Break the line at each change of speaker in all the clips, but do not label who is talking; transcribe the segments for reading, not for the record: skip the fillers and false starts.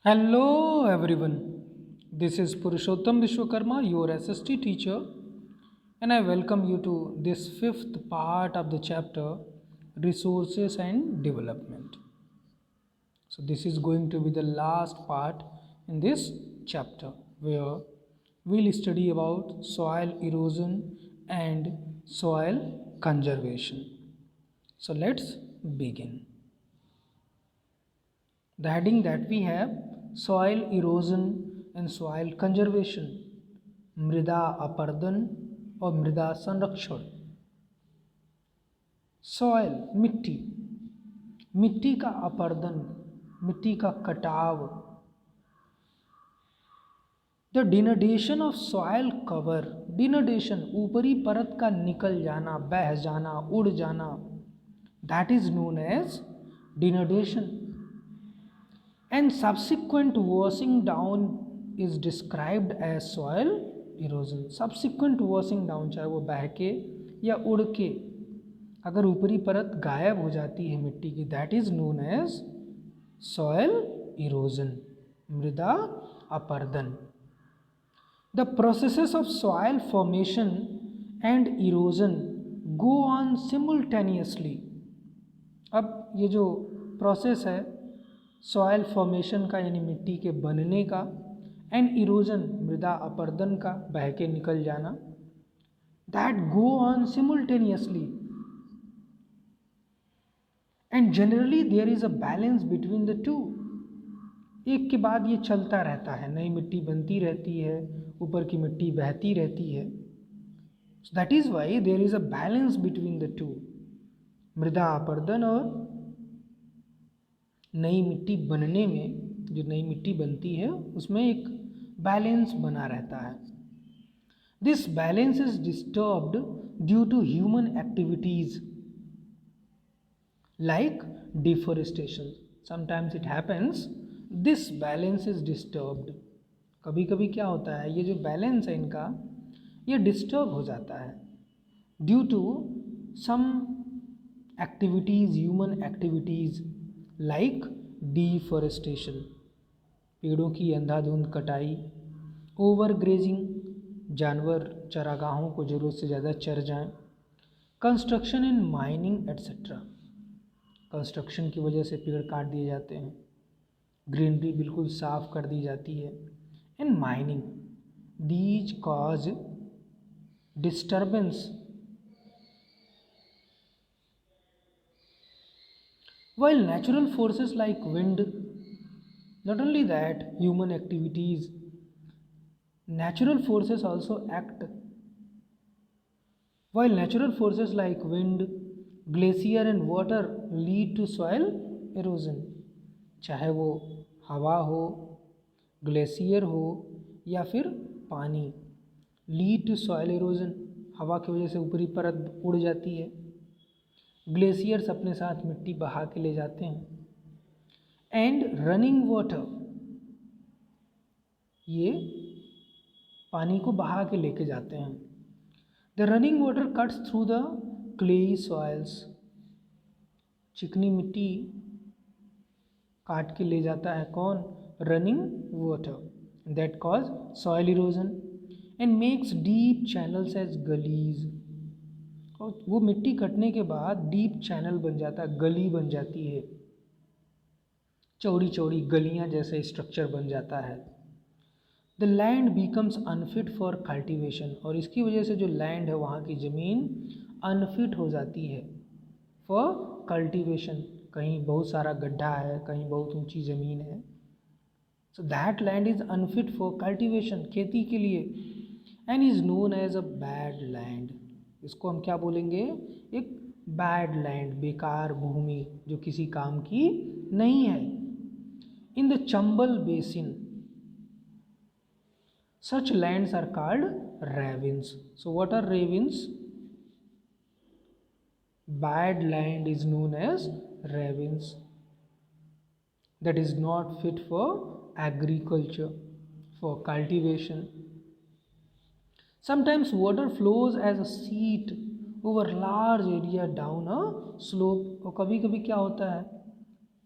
Hello everyone. This is Purushottam Vishwakarma, your SST teacher, and I welcome you to this fifth part of the chapter Resources and Development. So, this is going to be the last part in this chapter where we'll study about soil erosion and soil conservation. So, let's begin. The heading that we have soil erosion and soil conservation, मृदा अपर्दन और मृदा संरक्षण। Soil मिट्टी, मिट्टी का अपर्दन, मिट्टी का कटाव, the denudation of soil cover, denudation ऊपरी परत का निकल जाना, बह जाना, उड़ जाना, that is known as denudation. And subsequent washing down is described as soil erosion. Subsequent washing down, चाहे वो बह के या उड़ के अगर ऊपरी परत गायब हो जाती है मिट्टी की, that is known as soil erosion, मृदा अपर्दन। The processes of soil formation and erosion go on simultaneously. अब ये जो प्रोसेस है सॉयल फॉर्मेशन का यानी मिट्टी के बनने का, एंड इरोजन मृदा अपर्दन का, बह के निकल जाना, that go on simultaneously and generally there is a balance between the two. एक के बाद ये चलता रहता है, नई मिट्टी बनती रहती है, ऊपर की मिट्टी बहती रहती है। That is why there is a balance between the two, मृदा अपर्दन और नई मिट्टी बनने में, जो नई मिट्टी बनती है उसमें एक बैलेंस बना रहता है। This balance is disturbed due to human activities like deforestation. Sometimes it happens this balance is disturbed. कभी कभी क्या होता है, ये जो बैलेंस है इनका ये डिस्टर्ब हो जाता है due to some activities, human activities like deforestation, पेड़ों की अंधाधुंध कटाई, ओवर ग्रेजिंग, जानवर चरागाहों को ज़रूरत से ज़्यादा चर जाएं, construction and mining etcetera, construction की वजह से पेड़ काट दिए जाते हैं, ग्रीनरी बिल्कुल साफ कर दी जाती है, and mining, these cause disturbance. While natural forces like wind, not only that, human activities, natural forces also act. While natural forces like wind, glacier and water lead to soil erosion, चाहे वो हवा हो, glacier हो या फिर पानी, lead to soil erosion, हवा की वजह से ऊपरी परत उड़ जाती है, ग्लेशियर्स अपने साथ मिट्टी बहा के ले जाते हैं, एंड रनिंग वाटर, ये पानी को बहा के लेके जाते हैं। The running water cuts through the clayey soils, चिकनी मिट्टी काट के ले जाता है कौन, running water, that cause soil erosion and makes deep channels as gullies. और वो मिट्टी कटने के बाद डीप चैनल बन जाता है, गली बन जाती है, चौड़ी चौड़ी गलियां जैसे स्ट्रक्चर बन जाता है। The land becomes unfit for cultivation, और इसकी वजह से जो लैंड है वहाँ की ज़मीन अनफिट हो जाती है फॉर कल्टीवेशन। कहीं बहुत सारा गड्ढा है, कहीं बहुत ऊंची ज़मीन है, so that land is unfit for cultivation, खेती के लिए, and is known as a bad land. इसको हम क्या बोलेंगे, एक बैड लैंड, बेकार भूमि जो किसी काम की नहीं है। In the Chambal basin such lands are called ravines. So what are ravines? Bad land is known as ravines, that is not fit for agriculture, for cultivation. Sometimes water flows as a sheet over large area down a slope, और कभी कभी क्या होता है,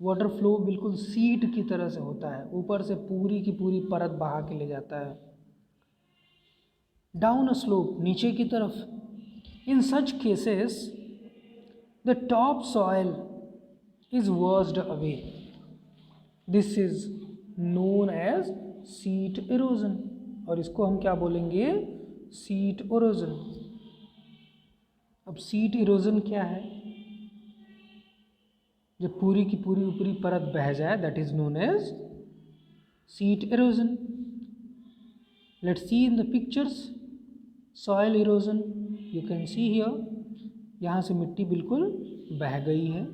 water flow बिल्कुल seat की तरह से होता है, ऊपर से पूरी की पूरी परत बहा के ले जाता है। डाउन अ स्लोप, नीचे की तरफ। In such cases the top soil is washed away, this is known as sheet erosion, और इसको हम क्या बोलेंगे, सीट इरोजन। अब सीट इरोजन क्या है, जब पूरी की पूरी ऊपरी परत बह जाए, that is known as sheet erosion. Let's see in the pictures soil erosion, you can see here, यहाँ से मिट्टी बिल्कुल बह गई है।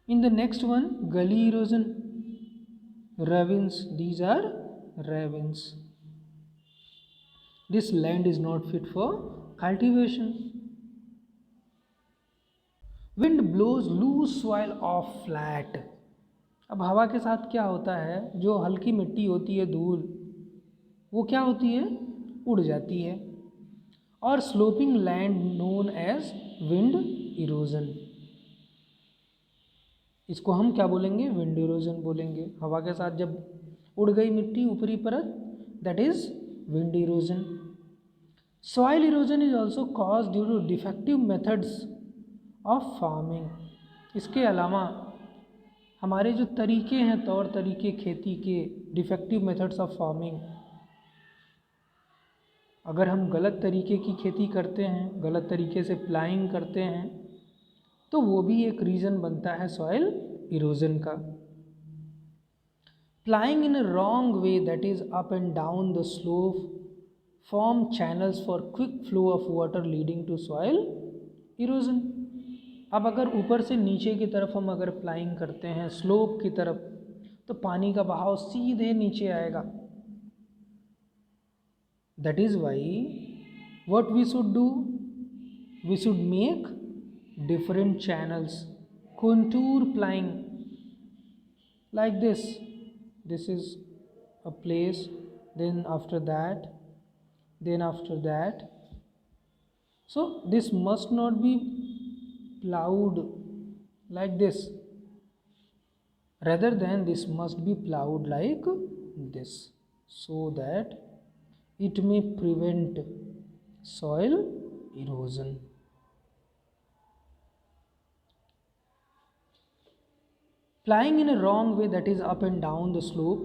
In the next one gully erosion, ravines, these are ravines. This land is not fit for cultivation. Wind blows loose soil off flat. अब हवा के साथ क्या होता है, जो हल्की मिट्टी होती है, धूल, वो क्या होती है, उड़ जाती है। और sloping land known as wind erosion, इसको हम क्या बोलेंगे, विंड इरोजन बोलेंगे। हवा के साथ जब उड़ गई मिट्टी ऊपरी परत, that is wind erosion. Soil erosion is also cause due to defective methods of farming. इसके अलावा हमारे जो तरीके हैं, तौर तरीके खेती के, डिफेक्टिव मेथड्स ऑफ फार्मिंग, अगर हम गलत तरीके की खेती करते हैं, गलत तरीके से प्लाइंग करते हैं, तो वो भी एक रीज़न बनता है सॉइल इरोजन का। Ploughing in a wrong way, that is up and down the slope, form channels for quick flow of water leading to soil erosion. अब अगर ऊपर से नीचे की तरफ हम अगर प्लाइंग करते हैं, स्लोप की तरफ, तो पानी का बहाव सीधे नीचे आएगा। That is why what we should do, we should make different channels, contour plying like this. This is a place, then after that, then after that. So this must not be plowed like this, rather than this must be plowed like this, so that it may prevent soil erosion. Plying in a wrong way, that is up and down the slope,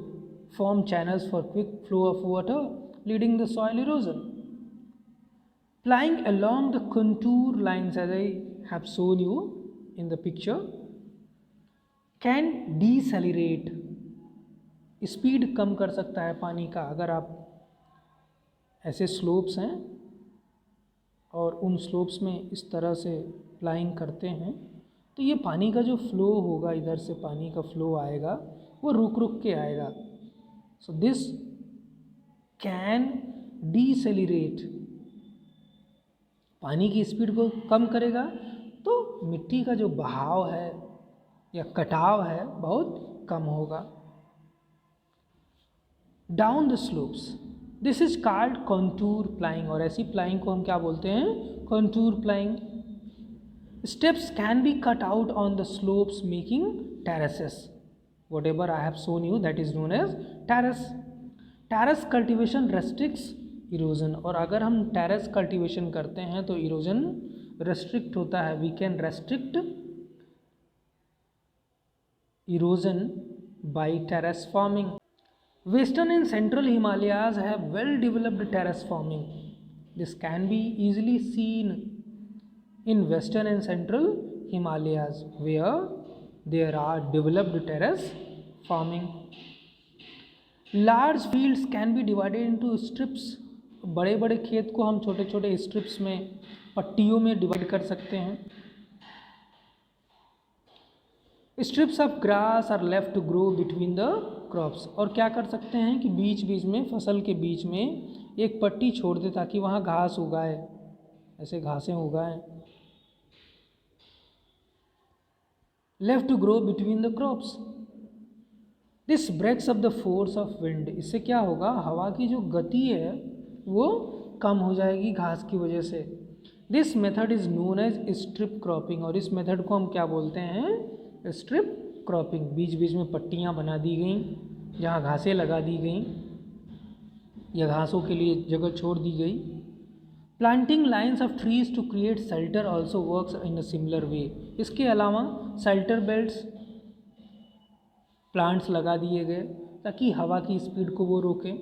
form channels for quick flow of water leading the soil erosion. Plying along the contour lines, as I have shown you in the picture, can decelerate, speed कम कर सकता है पानी का। अगर आप ऐसे slopes हैं और उन स्लोप्स में इस तरह से प्लाइंग करते हैं, तो ये पानी का जो फ्लो होगा, इधर से पानी का फ्लो आएगा, वो रुक रुक के आएगा। सो दिस कैन डीसेलिरेट, पानी की स्पीड को कम करेगा, तो मिट्टी का जो बहाव है या कटाव है बहुत कम होगा। Down the slopes, this is called contour प्लाइंग, और ऐसी प्लाइंग को हम क्या बोलते हैं, contour प्लाइंग। Steps can be cut out on the slopes making terraces. Whatever I have shown you, that is known as terrace. Terrace cultivation restricts erosion. और अगर हम terrace cultivation करते हैं तो erosion restrict होता है. We can restrict erosion by terrace farming. Western and central Himalayas have well developed terrace farming. This can be easily seen in western and central Himalayas, where there are developed terrace farming. Large fields can be divided into strips. बड़े बड़े खेत को हम छोटे छोटे strips में, पट्टियों में डिवाइड कर सकते हैं। Strips of grass are left to grow between the crops, और क्या कर सकते हैं कि बीच बीच में, फसल के बीच में एक पट्टी छोड़ दे ताकि वहाँ घास उगाए, ऐसे घासें उगाएं। Left to grow between the crops, this breaks up the force of wind. इससे क्या होगा, हवा की जो गति है वो कम हो जाएगी घास की वजह से। This method is known as strip cropping, और इस मेथड को हम क्या बोलते हैं, स्ट्रिप क्रॉपिंग, बीच बीच में पट्टियाँ बना दी गई जहाँ घासें लगा दी गई या घासों के लिए जगह छोड़ दी गई। Planting lines of trees to create shelter also works in a similar way. इसके अलावा शेल्टर बेल्ट्स, प्लांट्स लगा दिए गए ताकि हवा की स्पीड को वो रोकें।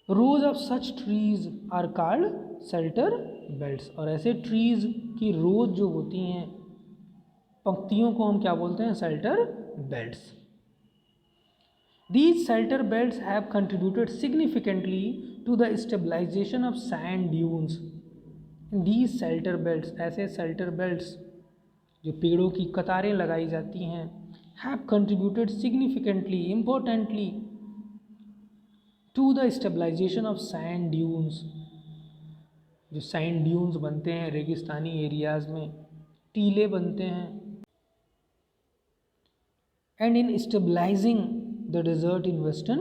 Rows of such trees are called shelter belts, और ऐसे ट्रीज की रोज जो होती हैं, पंक्तियों को हम क्या बोलते हैं? Shelter belts. These shelter belts have contributed significantly to the stabilization of sand dunes. These shelter belts, ऐसे shelter belts जो पेड़ों की कतारें लगाई जाती हैं, have contributed significantly, importantly to the stabilization of sand dunes. जो sand dunes बनते हैं रेगिस्तानी एरियाज में, टीले बनते हैं, and in stabilizing the desert in western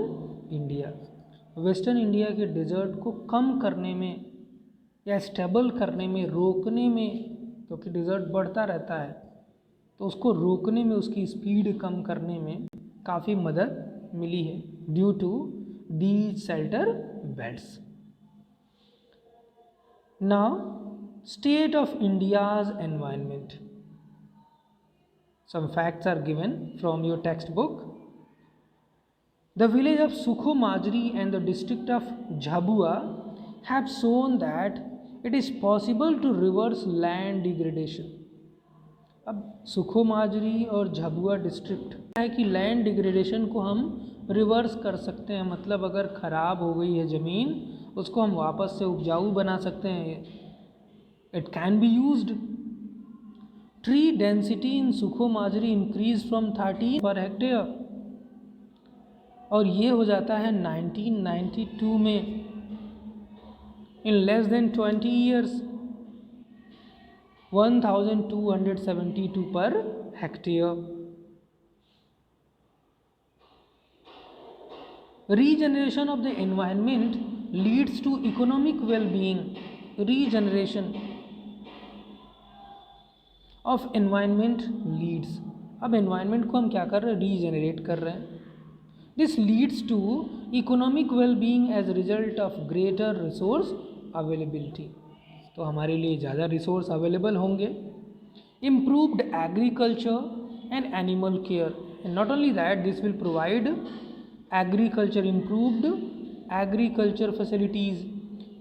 India. Western India के डेज़र्ट को कम करने में या स्टेबल करने में, रोकने में, क्योंकि डेज़र्ट बढ़ता रहता है तो उसको रोकने में, उसकी स्पीड कम करने में काफ़ी मदद मिली है due to these shelter belts. Now state of India's environment. Some facts are given from your textbook. The village of Sukho Majri and the district of Jhabua have shown that it is possible to reverse land degradation. अब सुखो माजरी और Jhabua district है कि land degradation को हम reverse कर सकते हैं, मतलब अगर ख़राब हो गई है ज़मीन उसको हम वापस से उपजाऊ बना सकते हैं। It can be used. Tree density in सुखो माजरी इंक्रीज फ्रॉम 30 पर हेक्टेयर, और ये हो जाता है 1992 में, इन लेस देन 20 ईयर्स 1272 पर hectare. Regeneration of the environment leads to economic wellbeing. Regeneration of environment leads, अब एनवायरनमेंट को हम क्या कर रहे हैं? रीजनरेट कर रहे हैं। This leads to economic well-being as a result of greater resource availability. तो हमारे लिए ज़्यादा रिसोर्स अवेलेबल होंगे। Improved agriculture and animal care, and not only that, this will provide agriculture, improved agriculture facilities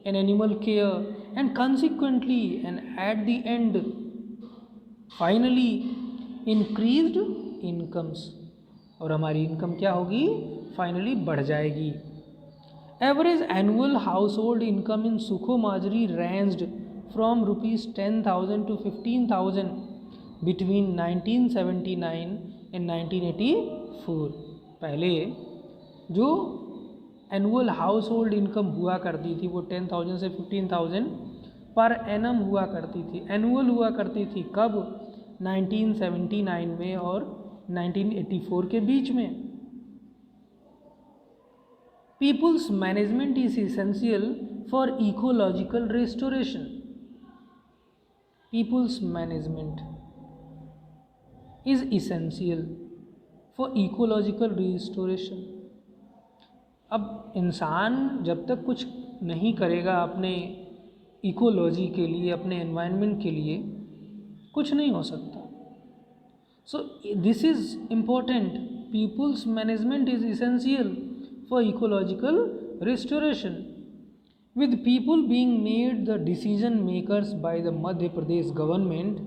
and animal care, and consequently and at the end finally increased incomes, और हमारी income क्या होगी? Finally बढ़ जाएगी। Average annual household income in Sukhomajri ranged from ₹10,000 to 15,000 between 1979 and 1984। पहले जो annual household income हुआ करती थी वो 10,000 से 15,000 पर एनम हुआ करती थी, एनुअल हुआ करती थी। कब? 1979 में और 1984 के बीच में। People's management is essential for ecological restoration. People's management is essential for ecological restoration. अब इंसान जब तक कुछ नहीं करेगा अपने इकोलॉजी के लिए, अपने एनवायरनमेंट के लिए, कुछ नहीं हो सकता। So this is important. People's management is essential for ecological restoration. With people being made the decision makers by the Madhya Pradesh government,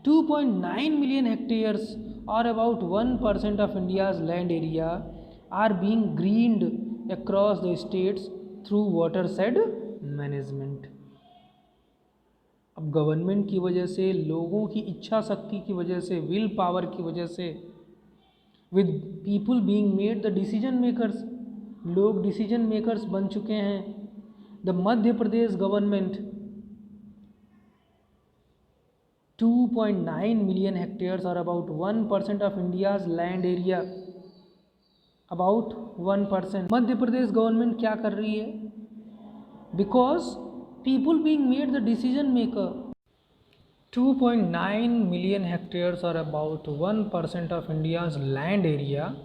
2.9 million hectares or about 1% of India's land area are being greened across the states through watershed management. अब government की वजह से, लोगों की इच्छा शक्ति की वजह से, विल पावर की वजह से, with people being made the decision makers, लोग डिसीजन मेकर्स बन चुके हैं। The Madhya Pradesh government 2.9 million hectares और about 1% of India's land area, about 1%। Madhya Pradesh government क्या कर रही है? Because people being made the decision maker, 2.9 million hectares or about 1% of India's land area,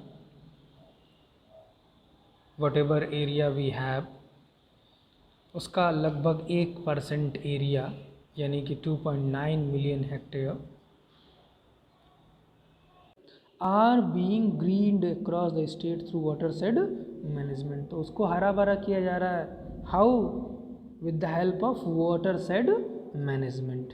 whatever area we have, उसका लगभग 1% एरिया यानी कि 2.9 million hectare are being greened across the state through watershed management. तो उसको हरा भरा किया जा रहा है, how, with the help of watershed management.